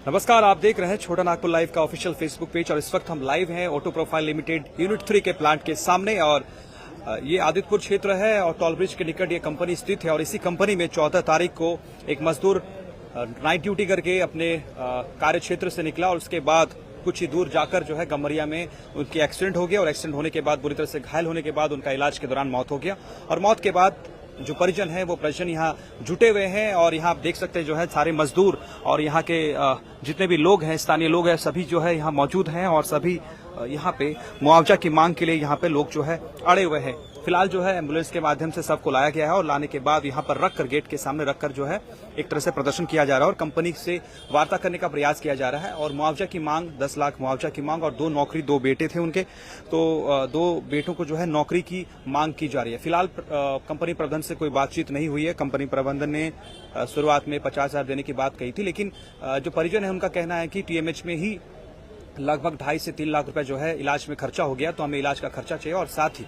नमस्कार, आप देख रहे हैं छोटा नागपुर लाइव का ऑफिशियल फेसबुक पेज और इस वक्त हम लाइव हैं ऑटो प्रोफाइल लिमिटेड यूनिट 3 के प्लांट के सामने। और ये आदित्यपुर क्षेत्र है और टोल ब्रिज के निकट ये कंपनी स्थित है। और इसी कंपनी में 14 तारीख को एक मजदूर नाइट ड्यूटी करके अपने कार्य क्षेत्र से निकला और उसके बाद कुछ ही दूर जाकर जो है गमरिया में उनकी एक्सीडेंट हो गया और एक्सीडेंट होने के बाद बुरी तरह से घायल होने के बाद उनका इलाज के दौरान मौत हो गया। और मौत के बाद जो परिजन है वो परिजन यहाँ जुटे हुए हैं और यहाँ आप देख सकते हैं जो है सारे मजदूर और यहाँ के जितने भी लोग हैं, स्थानीय लोग हैं, सभी जो है यहाँ मौजूद हैं और सभी यहाँ पे मुआवजा की मांग के लिए यहाँ पे लोग जो है अड़े हुए हैं। फिलहाल जो है एम्बुलेंस के माध्यम से सबको लाया गया है और लाने के बाद यहाँ पर रखकर गेट के सामने रखकर जो है एक तरह से प्रदर्शन किया जा रहा है और कंपनी से वार्ता करने का प्रयास किया जा रहा है। और मुआवजा की मांग 10 लाख मुआवजा की मांग और 2 नौकरी 2 बेटे थे उनके, तो 2 बेटों को जो है नौकरी की मांग की जा रही है। फिलहाल कंपनी प्रबंधन से कोई बातचीत नहीं हुई है। कंपनी प्रबंधन ने शुरुआत में 50,000 देने की बात कही थी, लेकिन जो परिजन है उनका कहना है कि टीएमएच में ही लगभग 2.5 से 3 लाख रुपए जो है इलाज में खर्चा हो गया, तो हमें इलाज का खर्चा चाहिए और साथ ही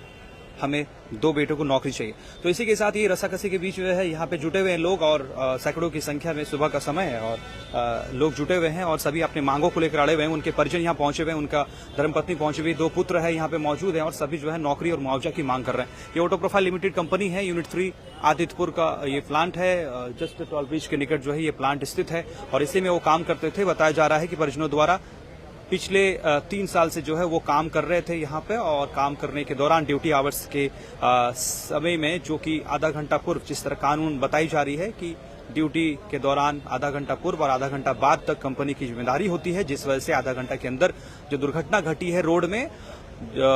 हमें 2 बेटों को नौकरी चाहिए। तो इसी के साथ ये रस्साकसी के बीच जो है यहाँ पे जुटे हुए हैं लोग और सैकड़ों की संख्या में सुबह का समय है और लोग जुटे हुए हैं और सभी अपने मांगों को लेकर अड़े हुए हैं। उनके परिजन यहाँ पहुंचे हुए हैं, उनका धर्मपत्नी पहुंची हुई, 2 पुत्र है यहाँ पे मौजूद हैं और सभी जो है नौकरी और मुआवजा की मांग कर रहे हैं। ये ऑटो प्रोफाइल लिमिटेड कंपनी है, यूनिट 3 आदित्यपुर का ये प्लांट है। जस्ट टोल ब्रिज के निकट जो है ये प्लांट स्थित है और इसी में वो काम करते थे। बताया जा रहा है कि परिजनों द्वारा पिछले 3 साल से जो है वो काम कर रहे थे यहाँ पे और काम करने के दौरान ड्यूटी आवर्स के समय में, जो कि आधा घंटा पूर्व, जिस तरह कानून बताई जा रही है कि ड्यूटी के दौरान आधा घंटा पूर्व और आधा घंटा बाद तक कंपनी की जिम्मेदारी होती है, जिस वजह से आधा घंटा के अंदर जो दुर्घटना घटी है रोड में,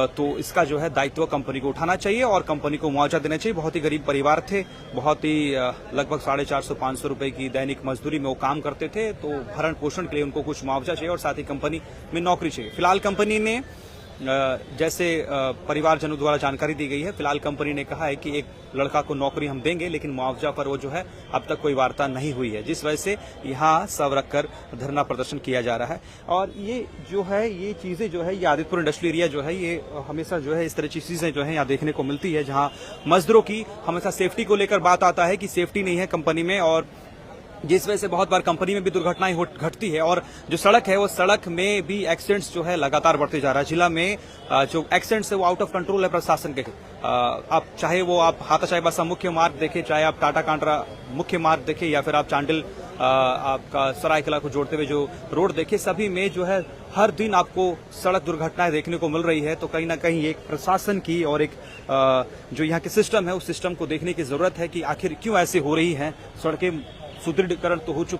तो इसका जो है दायित्व कंपनी को उठाना चाहिए और कंपनी को मुआवजा देना चाहिए। बहुत ही गरीब परिवार थे, बहुत ही लगभग 450-500 रुपए की दैनिक मजदूरी में वो काम करते थे, तो भरण पोषण के लिए उनको कुछ मुआवजा चाहिए और साथ ही कंपनी में नौकरी चाहिए। फिलहाल कंपनी ने जैसे परिवारजनों द्वारा जानकारी दी गई है, फिलहाल कंपनी ने कहा है कि एक लड़का को नौकरी हम देंगे, लेकिन मुआवजा पर वो जो है अब तक कोई वार्ता नहीं हुई है, जिस वजह से यहाँ सब रखकर धरना प्रदर्शन किया जा रहा है। और ये जो है ये चीजें जो है ये आदित्यपुर इंडस्ट्रियल एरिया जो है ये हमेशा जो है इस तरह की चीजें जो है यहाँ देखने को मिलती है, जहाँ मजदूरों की हमेशा सेफ्टी को लेकर बात आता है कि सेफ्टी नहीं है कंपनी में, और जिस वजह से बहुत बार कंपनी में भी दुर्घटनाएं घटती है। और जो सड़क है वो सड़क में भी एक्सीडेंट्स जो है लगातार बढ़ते जा रहा है। जिला में जो एक्सीडेंट्स है वो आउट ऑफ कंट्रोल है प्रशासन के। आप चाहे वो आप हाथाशाही बसा मुख्य मार्ग देखें, चाहे आप टाटा कांड्रा मुख्य मार्ग देखें या फिर आप चांडिल आपका सरायकला को जोड़ते हुए जो रोड देखें, सभी में जो है हर दिन आपको सड़क दुर्घटनाएं देखने को मिल रही है। तो कहीं ना कहीं एक प्रशासन की और एक जो यहाँ के सिस्टम है उस सिस्टम को देखने की जरूरत है कि आखिर क्यों ऐसे हो रही है। सड़कें सुदृढ़ीकरण तो हो चुका